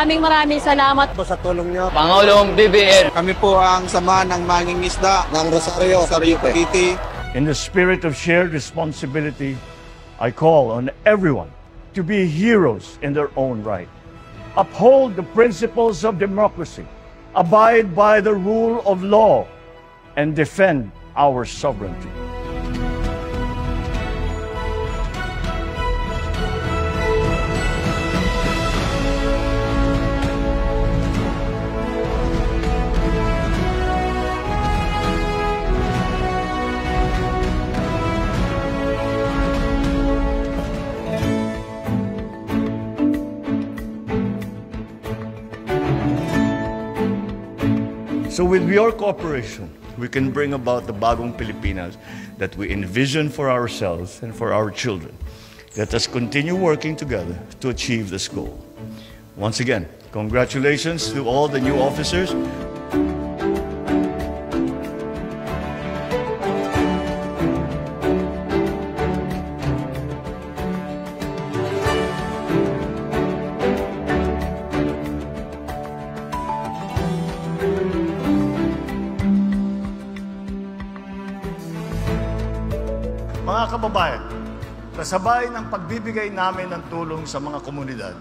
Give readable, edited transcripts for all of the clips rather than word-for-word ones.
Maraming salamat po sa tulong niyo. Pangulong BBM. Kami po ang samahan ng mangingisda ng Rosario City. In the spirit of shared responsibility, I call on everyone to be heroes in their own right. Uphold the principles of democracy, abide by the rule of law, and defend our sovereignty. So with your cooperation, we can bring about the bagong Pilipinas that we envision for ourselves and for our children. Let us continue working together to achieve this goal. Once again, congratulations to all the new officers. Mga kababayan, kasabay ng pagbibigay namin ng tulong sa mga komunidad,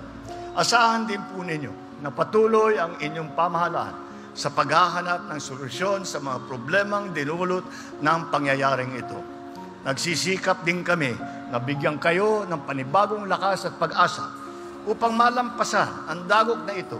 asahan din po ninyo na patuloy ang inyong pamahalaan sa paghahanap ng solusyon sa mga problemang dinulot ng pangyayaring ito. Nagsisikap din kami na bigyan kayo ng panibagong lakas at pag-asa upang malampasan ang dagok na ito